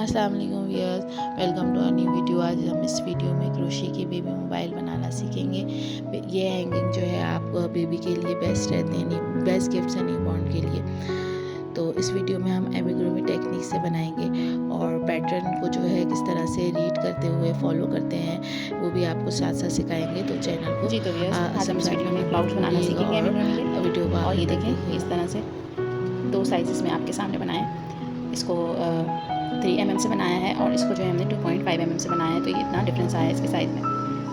अस्सलाम वालेकुम viewers, welcome to a new video. आज हम इस वीडियो में क्रोशे की बेबी मोबाइल बनाना सीखेंगे। ये हैंगिंग जो है आप बेबी के लिए बेस्ट रहते हैं, बेस्ट गिफ्ट्स हैं न्यूबॉर्न के लिए। तो इस वीडियो में हम एमिग्रोमी टेक्निक से बनाएंगे और पैटर्न को जो है किस तरह से रीड करते हुए फॉलो करते हैं वो भी आपको साथ साथ सिखाएंगे। तो चैनल को जी तो आज हम इस वीडियो में क्लाउड्स बनाना सीखेंगे एमिग्रोमी के। वीडियो को और ये आगे तक देखें इस तरह से दो साइज़ में आपके सामने बनाए। इसको 3 mm से बनाया है और इसको जो है हमने 2.5 mm से बनाया है, तो ये इतना डिफरेंस आया है इसके साइज़ में।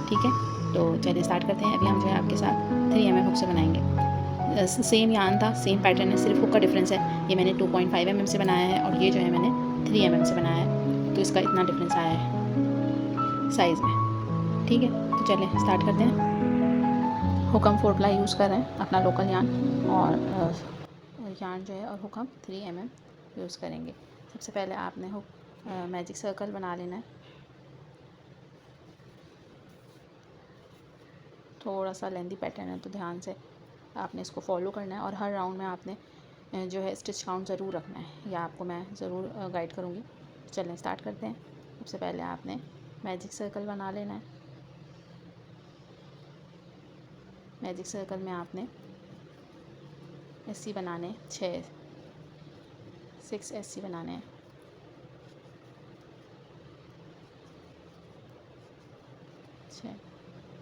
ठीक है, तो चलिए स्टार्ट करते हैं। अभी हम जो है आपके साथ 3 mm हुक से बनाएंगे। सेम यान था, सेम पैटर्न है, सिर्फ हुक का डिफरेंस है। ये मैंने 2.5 mm से बनाया है और ये जो है मैंने 3 mm से बनाया है, तो इसका इतना डिफरेंस आया है साइज़ में। ठीक है, तो चलिए स्टार्ट करते हैं। हुक हम 4 प्लाई यूज़ कर रहे हैं, अपना लोकल यान, और यान जो है और हुक हम 3 mm यूज़ करेंगे। सबसे पहले आपने हुक मैजिक सर्कल बना लेना है। थोड़ा सा लेंदी पैटर्न है तो ध्यान से आपने इसको फॉलो करना है और हर राउंड में आपने जो है स्टिच काउंट ज़रूर रखना है, या आपको मैं ज़रूर गाइड करूँगी। चलें स्टार्ट करते हैं। सबसे पहले आपने मैजिक सर्कल बना लेना है। मैजिक सर्कल में आपने एस सी बनाने 6 एस सी बनाने हैं।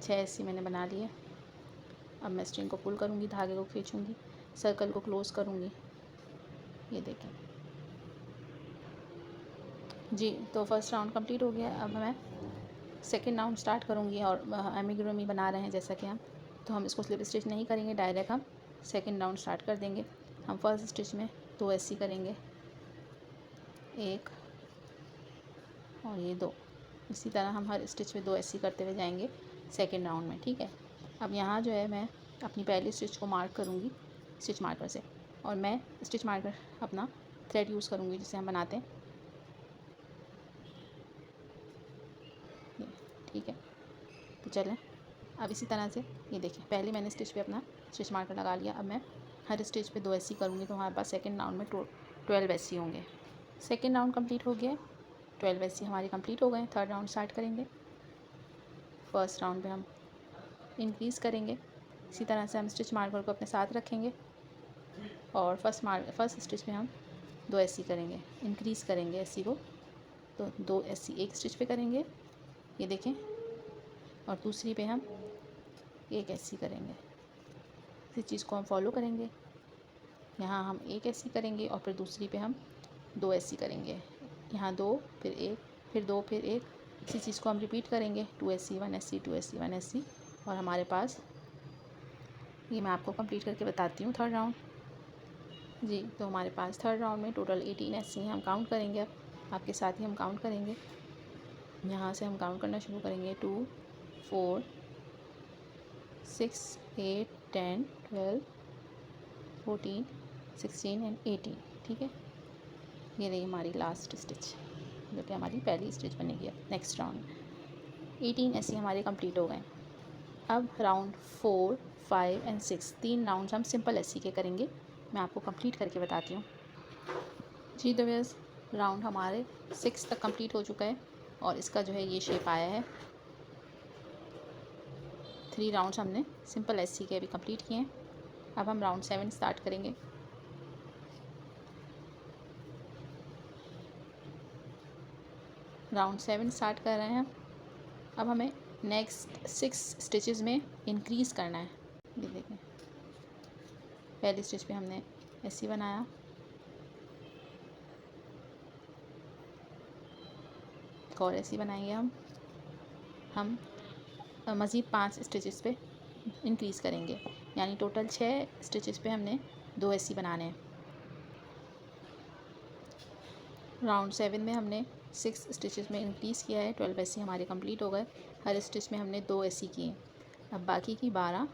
छः एस सी मैंने बना लिए। अब मैं स्ट्रिंग को पुल करूँगी, धागे को खींचूँगी, सर्कल को क्लोज़ करूँगी। ये देखें जी, तो फर्स्ट राउंड कंप्लीट हो गया। अब मैं सेकंड राउंड स्टार्ट करूँगी और एमिग्रोमी बना रहे हैं जैसा कि हम, तो हम इसको स्लिप स्टिच नहीं करेंगे, डायरेक्ट हम सेकंड राउंड स्टार्ट कर देंगे। हम फर्स्ट स्टिच में 2 एस सी करेंगे, 1 और ये 2। इसी तरह हम हर स्टिच में 2 एस सी करते हुए जाएंगे सेकेंड राउंड में। ठीक है, अब यहाँ जो है मैं अपनी पहली स्टिच को मार्क करूँगी स्टिच मार्कर से, और मैं स्टिच मार्कर अपना थ्रेड यूज़ करूँगी जिसे हम बनाते हैं। ठीक है, तो चलें अब इसी तरह से ये देखें, पहले मैंने स्टिच पे अपना स्टिच मार्कर लगा लिया। अब मैं हर स्टिच पे 2 एस सी करूँगी, तो हमारे पास सेकेंड राउंड में 12 एस सी होंगे। सेकेंड राउंड कंप्लीट हो गया, 12 एस सी हमारे कंप्लीट हो गए। थर्ड राउंड स्टार्ट करेंगे। फर्स्ट राउंड में हम इंक्रीज़ करेंगे, इसी तरह से हम स्टिच मार्कर को अपने साथ रखेंगे और फर्स्ट स्टिच में हम 2 एस सी करेंगे, इंक्रीज़ करेंगे एस सी को, तो 2 एस सी एक स्टिच पे करेंगे, ये देखें, और दूसरी पे हम 1 एस सी करेंगे। इसी चीज़ को हम फॉलो करेंगे। यहाँ हम 1 एस सी करेंगे और फिर दूसरी पे हम 2 एस सी करेंगे। यहाँ 2 फिर 1 फिर 2 फिर 1, इसी चीज़ को हम रिपीट करेंगे। 2 S C 1 S C 2 S C 1 S C, और हमारे पास ये मैं आपको कंप्लीट करके बताती हूँ थर्ड राउंड। जी, तो हमारे पास थर्ड राउंड में टोटल 18 एस सी हैं। हम काउंट करेंगे, अब आपके साथ ही हम काउंट करेंगे। यहाँ से हम काउंट करना शुरू करेंगे। 2 4 6 8 10 12 14 16 एंड 18। ठीक है, ये रही हमारी लास्ट स्टिच जो कि हमारी पहली स्टिच बनेगी। अब नेक्स्ट राउंड 18 ऐसे हमारे कंप्लीट हो गए। अब राउंड 4 5 एंड 6 3 राउंड्स हम सिंपल एस सी के करेंगे। मैं आपको कंप्लीट करके बताती हूँ। जी तो बस राउंड हमारे 6 तक कंप्लीट हो चुका है और इसका जो है ये शेप आया है। 3 राउंड्स हमने सिंपल एस सी के अभी कंप्लीट किए हैं। अब हम राउंड 7 स्टार्ट करेंगे। राउंड 7 स्टार्ट कर रहे हैं। अब हमें नेक्स्ट 6 स्टिचेस में इंक्रीज़ करना है। ये देखें, पहली स्टिच पे हमने एस सी बनाया, एक और एस सी बनाएंगे हम मज़ीद 5 स्टिचेस पे इंक्रीज़ करेंगे, यानी टोटल 6 स्टिचेस पे हमने 2 एस सी बनाने हैं। राउंड 7 में हमने 6 स्टिचेस में इंक्रीज़ किया है, 12 एस सी हमारे कंप्लीट हो गए। हर स्टिच में हमने 2 एस सी किए। अब बाकी की 12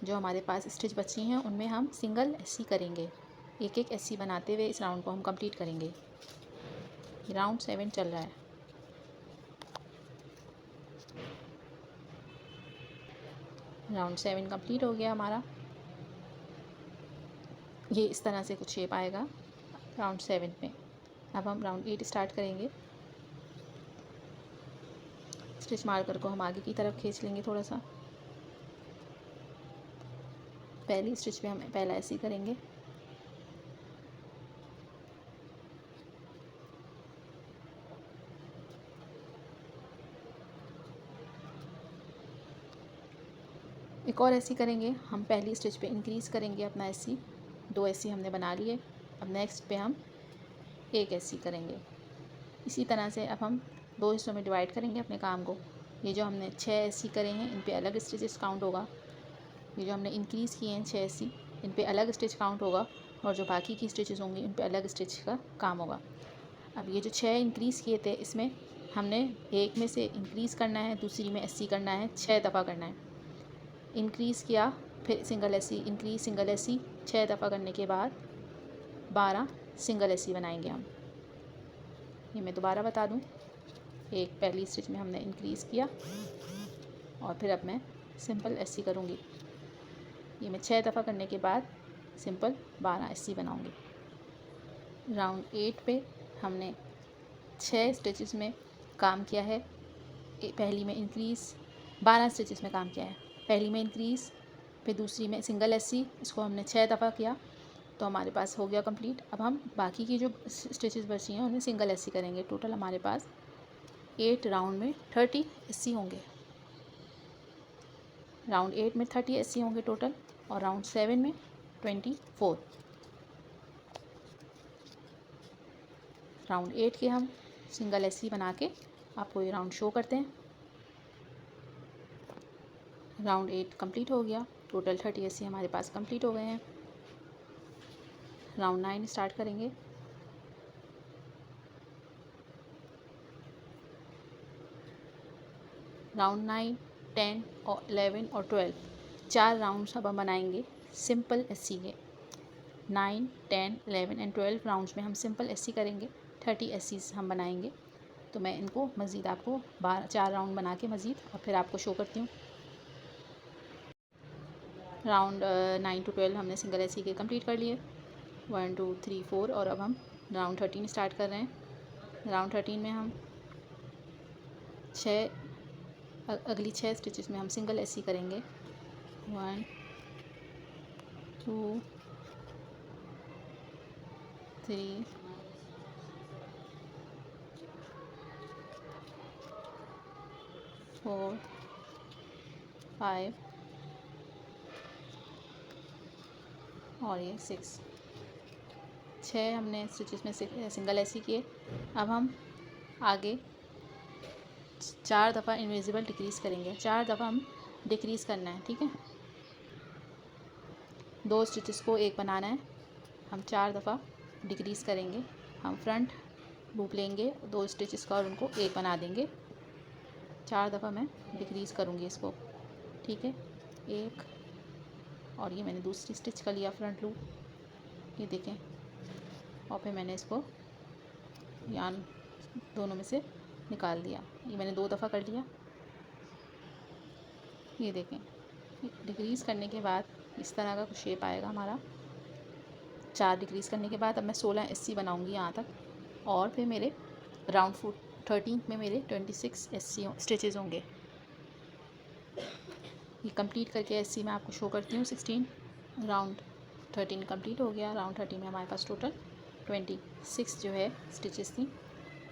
जो हमारे पास स्टिच बची हैं उनमें हम सिंगल एस सी करेंगे। एक एक एस सी बनाते हुए इस राउंड को हम कंप्लीट करेंगे। राउंड 7 चल रहा है। राउंड 7 कंप्लीट हो गया हमारा। ये इस तरह से कुछ शेप आएगा राउंड 7 में। अब हम राउंड 8 स्टार्ट करेंगे। स्टिच मार्कर को हम आगे की तरफ खींच लेंगे थोड़ा सा। पहली स्टिच पे हम पहला ऐसे ही करेंगे। एक और ऐसी करेंगे। हम पहली स्टिच पे इंक्रीज़ करेंगे अपना ऐसी, 2 ऐसी हमने बना लिए। अब नेक्स्ट पे हम एक ऐसी करेंगे। इसी तरह से अब हम 2 हिस्सों में डिवाइड करेंगे अपने काम को। ये जो हमने 6 ऐसी करे हैं इन पे अलग स्टिचेस काउंट होगा। ये जो हमने इंक्रीज़ किए हैं 6 ऐसी, इन पे अलग स्टिच काउंट होगा, और जो बाकी की स्टिचेस होंगी इन पे अलग स्टिच का काम होगा। अब ये जो 6 इंक्रीज़ किए थे इसमें हमने एक में से इंक्रीज़ करना है, दूसरी में ऐसी करना है, 6 दफ़ा करना है। इंक्रीज़ किया, फिर सिंगल ऐसी, इंक्रीज़ सिंगल ऐसी, 6 दफ़ा करने के बाद 12 सिंगल ऐसी बनाएंगे हम। ये मैं दोबारा बता दूं, एक पहली स्टिच में हमने इंक्रीज़ किया और फिर अब मैं सिंपल ऐसी करूँगी। ये मैं 6 दफ़ा करने के बाद सिंपल 12 ऐसी बनाऊँगी। राउंड 8 पे हमने 6 स्टिचेस में काम किया है। पहली में इंक्रीज़, 12 स्टिचेस में काम किया है। पहली में इंक्रीज़, फिर दूसरी में सिंगल ऐसी, इसको हमने 6 दफ़ा किया तो हमारे पास हो गया कंप्लीट। अब हम बाकी की जो स्टिचेस बची हैं उन्हें सिंगल ऐसी करेंगे। टोटल हमारे पास 8 राउंड में 30 ऐसी होंगे। राउंड 8 में 30 ऐसी होंगे टोटल, और राउंड 7 में 24। राउंड 8 के हम सिंगल ऐसी बना के आपको ये राउंड शो करते हैं। राउंड 8 कंप्लीट हो गया। टोटल 30 ऐसी हमारे पास कंप्लीट हो गए हैं। राउंड 9 स्टार्ट करेंगे। राउंड 9, 10 और 11 और 12 4 राउंड्स अब हम बनाएंगे सिंपल ऐसी के। 9, 10, 11 एंड 12 राउंड्स में हम सिंपल ऐसी करेंगे। 30 ऐसीज हम बनाएंगे। तो मैं इनको मज़ीद आपको 4 राउंड बना के मज़ीद और फिर आपको शो करती हूँ। राउंड 9 to 12 हमने सिंगल ऐसी के कंप्लीट कर लिए, 1 2 3 4। और अब हम राउंड 13 स्टार्ट कर रहे हैं। राउंड 13 में हम अगली 6 स्टिचेस में हम सिंगल ऐसी करेंगे। 1 2 3 4 5 और ये 6 हमने स्टिचेस में सिंगल ऐसी किए। अब हम आगे 4 दफ़ा इनविजिबल डिक्रीज़ करेंगे। 4 दफ़ा हम डिक्रीज़ करना है, ठीक है। 2 स्टिचेस को एक बनाना है। हम 4 दफ़ा डिक्रीज़ करेंगे। हम फ्रंट लूप लेंगे 2 स्टिचेस का और उनको एक बना देंगे। 4 दफ़ा मैं डिक्रीज़ करूँगी इसको, ठीक है। एक, और ये मैंने दूसरी स्टिच का लिया फ्रंट लूप, ये देखें, और फिर मैंने इसको यान दोनों में से निकाल दिया। ये मैंने 2 दफ़ा कर लिया। ये देखें, डिक्रीज़ करने के बाद इस तरह का कुछ शेप आएगा हमारा। 4 डिक्रीज़ करने के बाद अब मैं 16 ऐसी बनाऊंगी यहाँ तक, और फिर मेरे राउंड 13 में मेरे 26 ऐसी स्टिचेस होंगे। ये कंप्लीट करके ऐसी मैं आपको शो करती हूँ। 16 राउंड 13 कंप्लीट हो गया। राउंड 13 में हमारे पास टोटल 26 जो है स्टिचेस थी।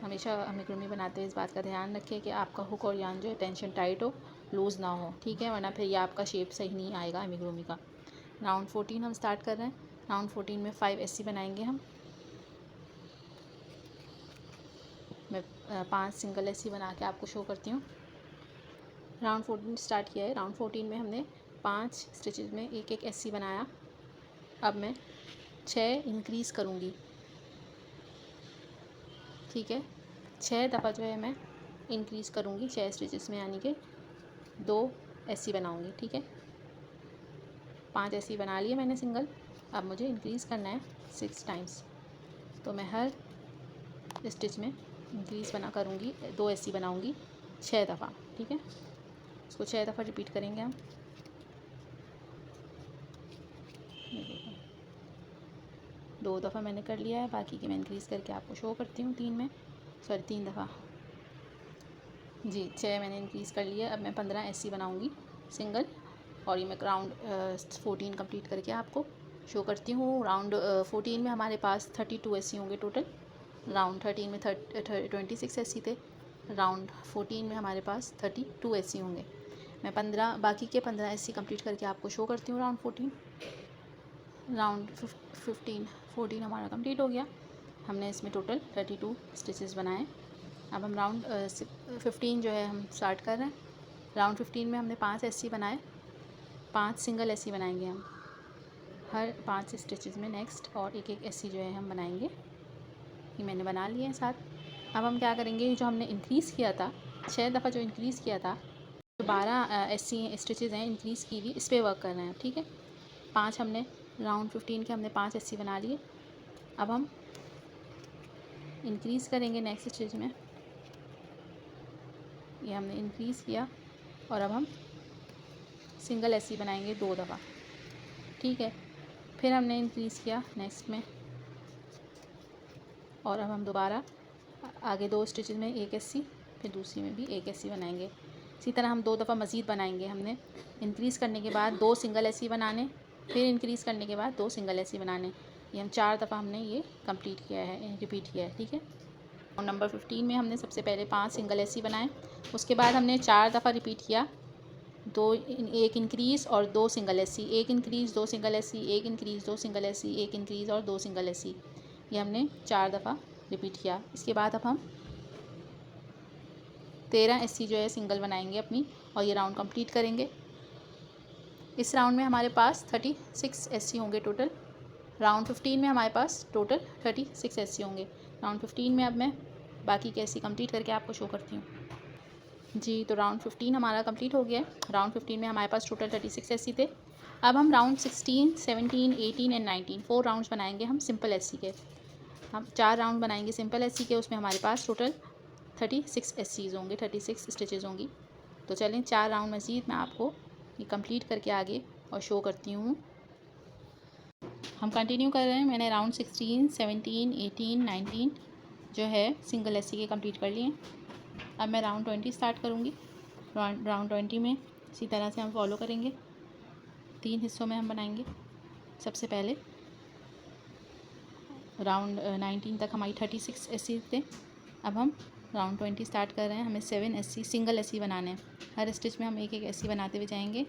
हमेशा अमीगुमी बनाते हुए इस बात का ध्यान रखें कि आपका हुक और यान जो है टेंशन टाइट हो, लूज़ ना हो, ठीक है, वरना फिर ये आपका शेप सही नहीं आएगा अमीगुमी का। राउंड 14 हम स्टार्ट कर रहे हैं। राउंड 14 में 5 ऐसी बनाएंगे हम। मैं 5 सिंगल ऐसी बना के आपको शो करती हूँ। राउंड 14 स्टार्ट किया है। राउंड 14 में हमने 5 स्टिचेस में एक एक ऐसी बनाया। अब मैं 6 इंक्रीज़ करूँगी, ठीक है। 6 दफ़ा जो है मैं इंक्रीज़ करूँगी 6 स्टिचेस में, यानी कि 2 ऐसी बनाऊँगी, ठीक है। 5 ऐसी बना लिए मैंने सिंगल। अब मुझे इंक्रीज़ करना है 6 टाइम्स, तो मैं हर स्टिच में इंक्रीज़ करूँगी, 2 ऐसी बनाऊँगी 6 दफ़ा, ठीक है। इसको 6 दफ़ा रिपीट करेंगे हम। 2 दफ़ा मैंने कर लिया है, बाकी के मैं इंक्रीज़ करके आपको शो करती हूँ 3 दफ़ा जी 6 मैंने इंक्रीज़ कर लिया। अब मैं 15 ऐसी बनाऊँगी सिंगल, और ये मैं राउंड 14 कंप्लीट करके आपको शो करती हूँ। राउंड 14 में हमारे पास 32 ऐसी होंगे टोटल। राउंड 13 में 26 ऐसी थे। राउंड 14 में हमारे पास 32 ऐसी होंगे। मैं 15 बाकी के 15 ऐसी कंप्लीट करके आपको शो करती हूँ। राउंड 14 हमारा कंप्लीट हो गया। हमने इसमें टोटल 32 स्टिचेस बनाए। अब हम राउंड 15 जो है हम स्टार्ट कर रहे हैं। राउंड 15 में हमने 5 ऐसी बनाए, 5 सिंगल ऐसी बनाएंगे हम हर 5 स्टिचेस में नेक्स्ट, और एक एक ऐसी जो है हम बनाएंगे। ये मैंने बना लिए हैं 7। अब हम क्या करेंगे, जो हमने इंक्रीज़ किया था 6 दफ़ा जो इंक्रीज़ किया था, जो 12 ऐसी स्टिचेस हैं इंक्रीज़ की हुई, इस पर वर्क कर रहे हैं। ठीक है, 5 हमने राउंड 15 के हमने 5 ऐसी बना लिए। अब हम इंक्रीज़ करेंगे नेक्स्ट स्टिच में। ये हमने इंक्रीज़ किया और अब हम सिंगल ऐसी बनाएंगे 2 दफ़ा। ठीक है, फिर हमने इंक्रीज़ किया नेक्स्ट में, और अब हम दोबारा आगे 2 स्टिचेस में एक ऐसी, फिर दूसरी में भी एक ऐसी बनाएंगे। इसी तरह हम 2 दफ़ा मज़ीद बनाएंगे। हमने इंक्रीज़ करने के बाद 2 सिंगल ऐसी बनाने, फिर इंक्रीज़ करने के बाद 2 सिंगल ऐसी बनाने। ये हम 4 दफ़ा हमने ये कंप्लीट किया है, रिपीट किया है। ठीक है, और नंबर 15 में हमने सबसे पहले 5 सिंगल ऐसी बनाए, उसके बाद हमने 4 दफ़ा रिपीट किया, एक इंक्रीज़ और 2 सिंगल ऐसी, एक इंक्रीज़ 2 सिंगल ऐसी, एक इंक्रीज़ 2 सिंगल ऐसी, एक इंक्रीज़ और 2 सिंगल ऐसी। ये हमने 4 दफ़ा रिपीट किया। इसके बाद अब हम 13 ऐसी जो है सिंगल बनाएंगे अपनी, और ये राउंड कंप्लीट करेंगे। इस राउंड में हमारे पास 36 ऐसी होंगे टोटल। राउंड 15 में हमारे पास टोटल 36 ऐसी होंगे। राउंड 15 में अब मैं बाकी के ऐसी कंप्लीट करके आपको शो करती हूँ। जी, तो राउंड 15 हमारा कंप्लीट हो गया है। राउंड 15 में हमारे पास टोटल 36 ऐसी थे। अब हम राउंड 16, 17, 18 एंड 19 4 राउंड्स बनाएंगे हम सिंपल ऐसी के। हम 4 राउंड बनाएंगे सिंपल ऐसी के, उसमें हमारे पास टोटल 36 ऐसीज़ होंगे, 36 स्टिचेज़ होंगी। तो चलें 4 राउंड मज़ीद मैं आपको ये कंप्लीट करके आगे और शो करती हूँ। हम कंटिन्यू कर रहे हैं। मैंने राउंड 16, 17, 18, 19 जो है सिंगल ऐसी के कंप्लीट कर लिए। अब मैं राउंड 20 स्टार्ट करूँगी। राउंड 20 में इसी तरह से हम फॉलो करेंगे। 3 हिस्सों में हम बनाएंगे। सबसे पहले राउंड 19 तक हमारी 36 ऐसी थे। अब हम राउंड 20 स्टार्ट कर रहे हैं। हमें 7 ऐसी सिंगल ऐसी बनाने हैं। हर स्टिच में हम एक एक ऐसी बनाते हुए जाएंगे।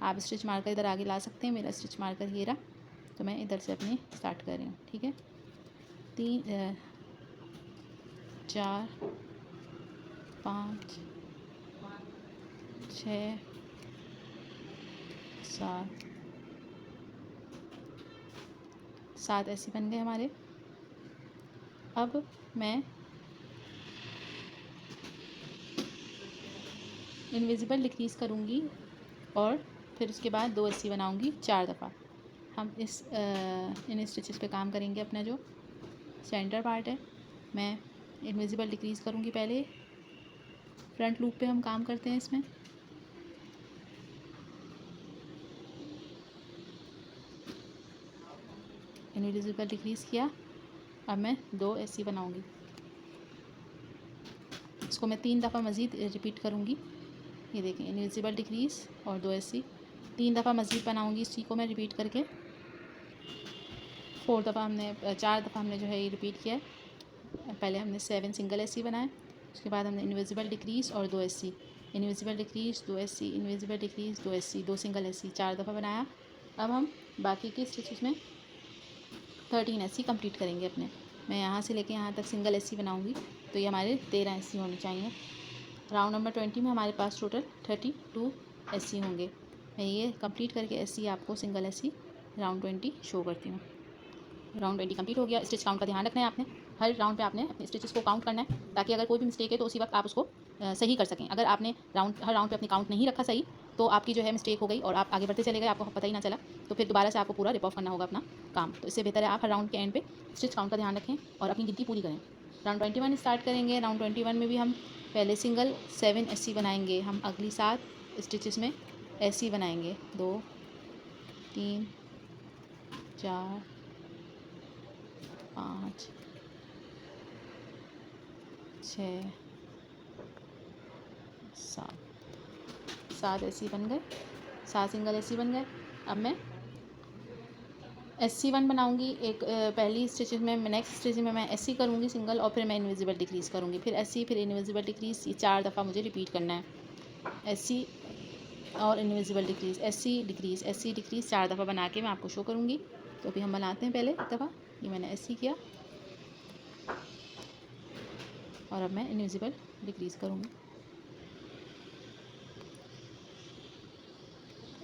आप स्टिच मार्कर इधर आगे ला सकते हैं। मेरा स्टिच मार्कर ये रहा, तो मैं इधर से अपनी स्टार्ट कर रही हूँ। ठीक है, 3 4 5 6 7 ऐसे बन गए हमारे। अब मैं इनविजिबल डिक्रीज़ करूँगी और फिर उसके बाद 2 ऐसी बनाऊँगी 4 दफ़ा। हम इन स्टिचेस पे काम करेंगे। अपना जो सेंटर पार्ट है, मैं इनविजिबल डिक्रीज़ करूँगी। पहले फ्रंट लूप पे हम काम करते हैं। इसमें इनविजिबल डिक्रीज़ किया। अब मैं 2 ऐसी बनाऊँगी। इसको मैं 3 दफ़ा मज़ीद रिपीट करूँगी। ये देखें, इनविजिबल डिक्रीज़ और 2 ऐसी 3 दफ़ा मज़ीद बनाऊँगी। इसी को मैं रिपीट करके 4 दफ़ा हमने 4 दफ़ा हमने जो है ये रिपीट किया है। पहले हमने 7 सिंगल ऐसी बनाए, उसके बाद हमने इनविजिबल डिक्रीज़ और 2 ऐसी, इनविजिबल डिक्रीज़ 2 ऐसी, इनविजिबल डिक्रीज़ 2 ऐसी, 2 सिंगल ऐसी, 4 दफ़ा बनाया। अब हम बाकी के स्टिचेस में 13 ऐसी कंप्लीट करेंगे अपने। मैं यहाँ से लेके यहाँ तक सिंगल ऐसी बनाऊँगी, तो ये हमारे 13 ऐसी होनी चाहिए। राउंड नंबर 20 में हमारे पास टोटल 32 ऐसी होंगे। मैं ये कंप्लीट करके ऐसी आपको सिंगल ऐसी राउंड 20 शो करती हूँ। राउंड 20 कंप्लीट हो गया। स्टिच काउंट का ध्यान रखना है आपने। हर राउंड पे आपने अपने स्टिचेस को काउंट करना है, ताकि अगर कोई भी मिस्टेक है तो उसी वक्त आप उसको सही कर सकें। अगर आपने हर राउंड पे अपनी काउंट नहीं रखा सही, तो आपकी जो है मिस्टेक हो गई और आप आगे बढ़ते चले गए, आपको पता ही ना चला, तो फिर दोबारा से आपको पूरा रिप ऑफ करना होगा अपना काम। तो इससे बेहतर है आप हर राउंड के एंड पे स्टिच काउंट का ध्यान रखें और अपनी गिनती पूरी करें। राउंड 21 स्टार्ट करेंगे। राउंड 21 में भी हम पहले सिंगल 7 ऐसी बनाएंगे। हम अगली 7 स्टिचेस में ऐसी बनाएंगे। 2 3 4 5 6 7 एसी बन गए, 7 सिंगल एसी बन गए। अब मैं SC1 बनाऊंगी। एक पहली स्टिच में, नेक्स्ट स्टिच में मैं SC करूंगी सिंगल, और फिर मैं इनविजिबल डिक्रीज़ करूंगी, फिर SC, फिर इनविजिबल डिक्रीज़। ये 4 दफ़ा मुझे रिपीट करना है। SC और invisible decrease, SC decrease, SC decrease 4 दफ़ा बना के मैं आपको शो करूंगी। तो अभी हम बनाते हैं पहले एक दफ़ा। ये मैंने SC किया और अब मैं इनविजिबल डिक्रीज़ करूंगी।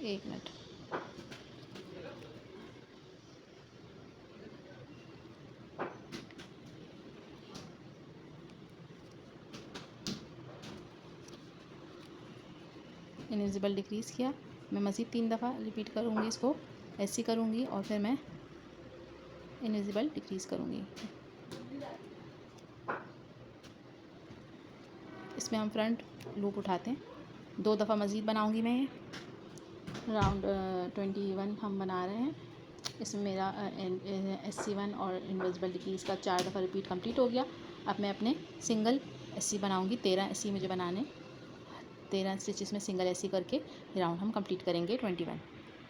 1 मिनट। इनविजिबल डिक्रीज़ किया, मैं मज़ीद 3 दफ़ा रिपीट करूँगी इसको, SC करूँगी और फिर मैं इनविजिबल डिक्रीज़ करूँगी। इसमें हम फ्रंट लूप उठाते हैं, 2 दफ़ा मज़ीद बनाऊँगी मैं। ये राउंड 21 हम बना रहे हैं। इसमें मेरा SC1 और इनविजिबल डिक्रीज़ का 4 दफ़ा रिपीट कंप्लीट हो गया। अब मैं अपने सिंगल SC बनाऊँगी। 13 SC मुझे बनाने, 13 स्टिचेस में सिंगल SC करके राउंड हम कंप्लीट करेंगे 21।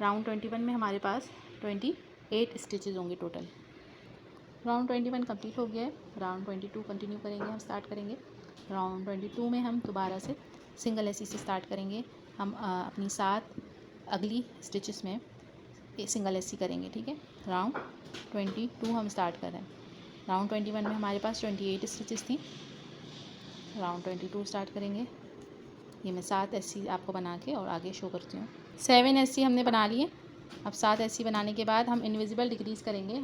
राउंड 21 में हमारे पास 28 स्टिचेस होंगे टोटल। राउंड 21 कंप्लीट हो गया है। राउंड 22 कंटिन्यू करेंगे, हम स्टार्ट करेंगे। राउंड 22 में हम दोबारा से सिंगल SC से स्टार्ट करेंगे। हम अपनी 7 अगली स्टिचेस में सिंगल SC करेंगे, ठीक है। राउंड 22 हम स्टार्ट कर रहे हैं। राउंड 21 में हमारे पास 28 स्टिचेस थी। राउंड 22 स्टार्ट करेंगे। ये मैं 7 SC आपको बना के और आगे शो करती हूँ। 7 SC हमने बना लिए। अब 7 SC बनाने के बाद हम इनविजिबल डिक्रीज़ करेंगे,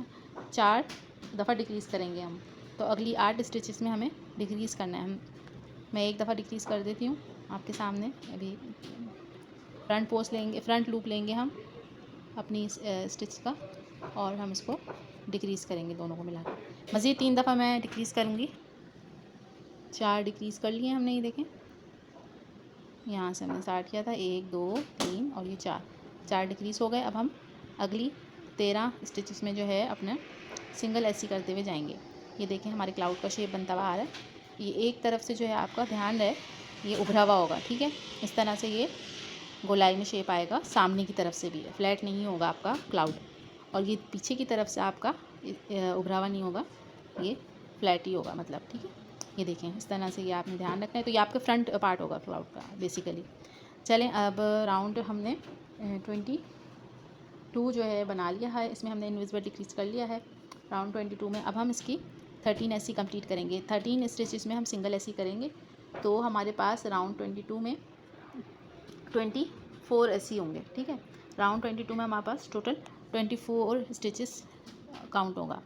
4 दफ़ा डिक्रीज़ करेंगे हम। तो अगली 8 स्टिचेस में हमें डिक्रीज़ करना है। मैं एक दफ़ा डिक्रीज़ कर देती हूँ आपके सामने। अभी फ्रंट पोस्ट लेंगे, फ्रंट लूप लेंगे हम अपनी स्टिच का, और हम इसको डिक्रीज़ करेंगे दोनों को मिला के। मज़ीद 3 दफ़ा मैं डिक्रीज़ करूँगी। 4 डिक्रीज़ कर लिए हमने, ये देखें। यहाँ से हमने स्टार्ट किया था 1 2 3 और ये 4 डिक्रीज़ हो गए। अब हम अगली 13 स्टिचेस में जो है अपना सिंगल SC करते हुए जाएंगे। ये देखें हमारे क्लाउड का शेप बनता हुआ आ रहा है। ये एक तरफ से जो है आपका ध्यान रहे, ये उभरा हुआ होगा, ठीक है। इस तरह से ये गोलाई में शेप आएगा। सामने की तरफ से भी फ्लैट नहीं होगा आपका क्लाउड, और ये पीछे की तरफ से आपका उभरा हुआ नहीं होगा, ये फ्लैट ही होगा मतलब, ठीक है। ये देखें इस तरह से, ये आपने ध्यान रखना है। तो ये आपका फ्रंट पार्ट होगा क्लाउड का बेसिकली। चलें, अब राउंड हमने 22 जो है बना लिया है। इसमें हमने इनविजिबल डिक्रीज़ कर लिया है। राउंड 22 में अब हम इसकी 13 SC कंप्लीट करेंगे। 13 स्टिचेस में हम सिंगल SC करेंगे। तो हमारे पास राउंड 22 में 24 SC होंगे, ठीक है। राउंड 22 में हमारे पास टोटल 24 स्टिचेस काउंट होगा।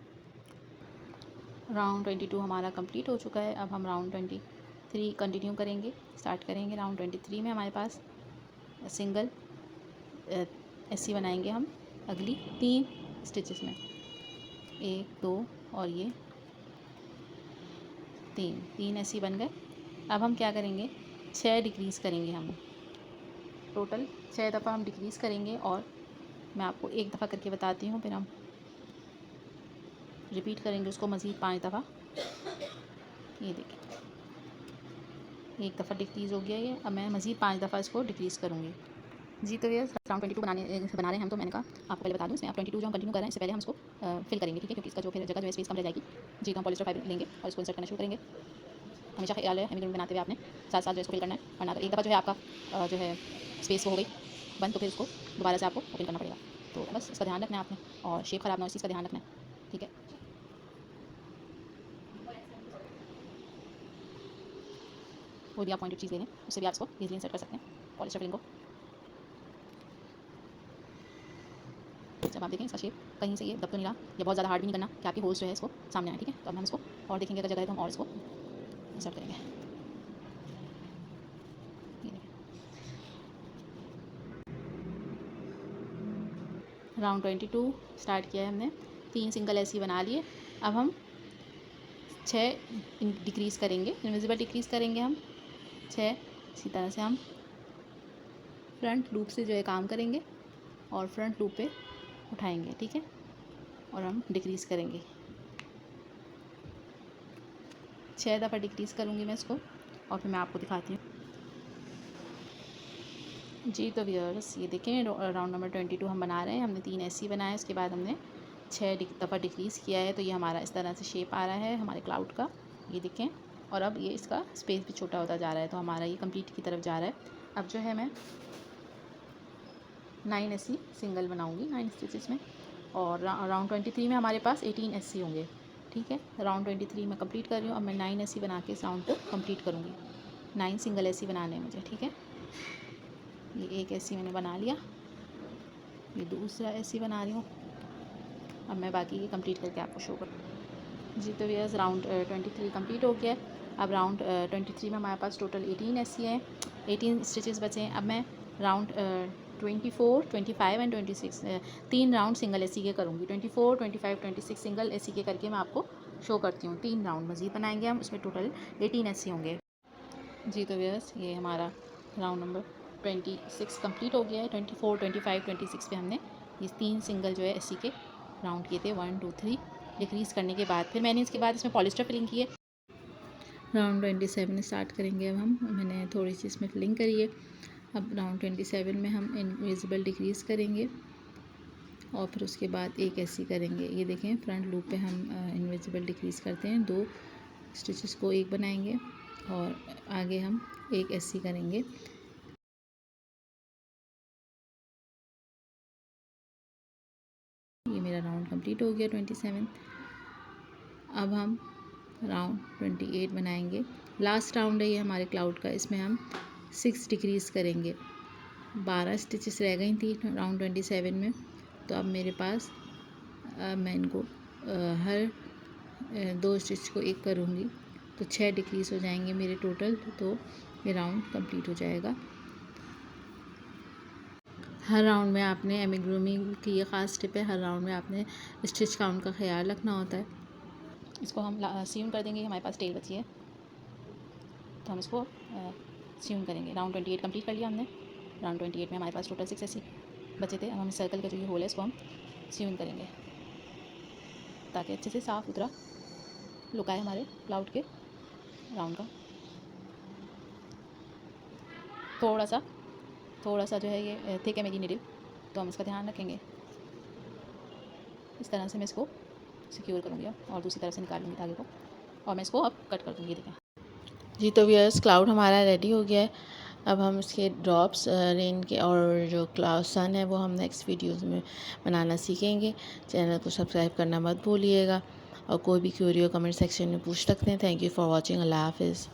राउंड 22 हमारा कंप्लीट हो चुका है। अब हम राउंड 23 कंटिन्यू करेंगे, स्टार्ट करेंगे। राउंड 23 में हमारे पास सिंगल SC बनाएंगे हम अगली 3 स्टिचेस में, 1 2 और ये 3 SC बन गए। अब हम क्या करेंगे, 6 डिक्रीज़ करेंगे हम। टोटल 6 दफ़ा हम डिक्रीज़ करेंगे, और मैं आपको एक दफ़ा करके बताती हूँ, फिर हम रिपीट करेंगे उसको मज़ीद 5 दफ़ा। ये देखें, एक दफ़ा डिक्रीज़ हो गया ये। अब मैं मज़ीद 5 दफ़ा इसको डिक्रीज़ करूँगी। जी, तो ये राउंड 22 बना रहे हैं हम। तो मैंने कहा आपको पहले बता दूँ, इसमें आप 22 जो हम कंटिन्यू कर रहे हैं, इससे पहले हम इसको फिल करेंगे, ठीक है, क्योंकि इसका जो फिर जगह जो है स्पेस कम रह जाएगी। जी, तो हम पॉलिस्टर फाइबर लेंगे और इसको इंसर्ट करना शुरू करेंगे। हमेशा ख्याल है हेमी बनाते हुए आपने साथ साथ जो इसको फिल करना है, वरना एक दफ़ा जो है आपका जो है स्पेस वो हो गई बंद, तो फिर उसको दोबारा से आपको ओपन करना पड़ेगा। तो बस इसका ध्यान रखना है आपने, और शेप ख़राब ना हो इस चीज़ का ध्यान रखना है, ठीक है। कोई भी आप पॉइंटेड चीज़ ले लें, उससे भी आप इसको ईजिली इंसर्ट कर सकते हैं पॉलिस्टर फिलिंग को। जब आप देखें इसका शेप कहीं से ये दब तो नहीं रहा, या बहुत ज़्यादा हार्ड भी नहीं करना कि आपकी होल्स जो है इसको सामने आए, ठीक है। तो अब हम इसको और देखेंगे, अगर जगह है तो हम और इसको इंसर्ट करेंगे। ये देखें, राउंड 22 स्टार्ट किया है हमने, 3 सिंगल SC बना लिए। अब हम 6 डिक्रीज़ करेंगे, इनविजिबल डिक्रीज़ करेंगे हम 6। इसी तरह से हम फ्रंट लूप से जो है काम करेंगे और फ्रंट लूप पे उठाएंगे, ठीक है, और हम डिक्रीज़ करेंगे। 6 दफ़ा डिक्रीज़ करूँगी मैं इसको और फिर मैं आपको दिखाती हूँ। जी तो व्यूअर्स ये देखें राउंड नंबर 22 हम बना रहे हैं। हमने 3 ऐसे बनाए, उसके बाद हमने 6 दफ़ा डिक्रीज़ किया है, तो ये हमारा इस तरह से शेप आ रहा है हमारे क्लाउड का, ये देखें। और अब ये इसका स्पेस भी छोटा होता जा रहा है, तो हमारा ये कंप्लीट की तरफ जा रहा है। अब जो है मैं 9 ऐसी सिंगल बनाऊँगी 9 स्टिचेस में, और राउंड 23 में हमारे पास 18 ऐसी होंगे, ठीक है। राउंड 23 मैं कंप्लीट कर रही हूँ। अब मैं 9 ऐसी बना के इस राउंड को कंप्लीट करूँगी। 9 सिंगल ऐसी बनाने हैं मुझे, ठीक है। ये एक ऐसी मैंने बना लिया, ये दूसरा ऐसी बना रही हूँ। अब मैं बाकी ये कंप्लीट करके आपको शो करूँ। जी तो व्यूअर्स राउंड 23 कंप्लीट हो गया है। अब राउंड 23 में हमारे पास टोटल 18 ऐसी हैं, 18 स्टिचेस बचे हैं। अब मैं राउंड 24, 25 एंड 26 3 राउंड सिंगल ऐसी के करूँगी। 24, 25, 26 सिंगल ऐसी के करके मैं आपको शो करती हूँ। 3 राउंड मज़ीद बनाएंगे हम, उसमें टोटल 18 ऐसी होंगे। जी तो व्यूअर्स ये हमारा राउंड नंबर 26 कंप्लीट हो गया है। 24, 25, 26 पे हमने ये 3 सिंगल जो है ऐसी के राउंड किए थे, 1 2 3 डिक्रीज़ करने के बाद फिर मैंने इसके बाद इसमें पॉलिस्टर फिलिंग की है। राउंड 27 स्टार्ट करेंगे अब हम। मैंने थोड़ी सी इसमें फिलिंग करी है। अब राउंड 27 में हम इनविजिबल डिक्रीज़ करेंगे और फिर उसके बाद एक ऐसी करेंगे। ये देखें फ्रंट लूप पे हम इनविजिबल डिक्रीज़ करते हैं, 2 स्टिचेस को एक बनाएंगे और आगे हम एक ऐसी करेंगे। ये मेरा राउंड कंप्लीट हो गया 27। अब हम राउंड 28 बनाएंगे। लास्ट राउंड है ये हमारे क्लाउड का, इसमें हम 6 डिक्रीज़ करेंगे। 12 स्टिचेस रह गई थी राउंड 27 में, तो अब मेरे पास मैं इनको हर 2 स्टिच को एक करूँगी तो 6 डिक्रीज़ हो जाएंगे मेरे टोटल, तो ये राउंड कंप्लीट हो जाएगा। हर राउंड में आपने एमिग्रूमिंग की ये ख़ास टिप है, हर राउंड में आपने स्टिच काउंट का ख्याल रखना होता है। इसको हम सीम कर देंगे, हमारे पास टेल बची है तो हम इसको सीम करेंगे। राउंड 28 कंप्लीट कर लिया हमने। राउंड 28 में हमारे पास टोटल 6 ऐसी बचे थे। अब हम सर्कल का जो ये होल है इसको हम सीम करेंगे ताकि अच्छे से साफ़ सुथरा लुक आए हमारे क्लाउड के राउंड का। थोड़ा सा जो है ये थिक है मेरी निडल, तो हम इसका ध्यान रखेंगे। इस तरह से मैं इसको सिक्योर करूँगी और दूसरी तरफ से निकाल लूँगी धागे को और मैं इसको अब कट कर दूँगी। देखें जी तो व्यूअर्स क्लाउड हमारा रेडी हो गया है। अब हम इसके ड्रॉप्स रेन के और जो क्लाउड सन है वो हम नेक्स्ट वीडियोस में बनाना सीखेंगे। चैनल को सब्सक्राइब करना मत भूलिएगा और कोई भी क्वेरी हो कमेंट सेक्शन में पूछ सकते हैं। Thank you for watching. Allah हाफिज़।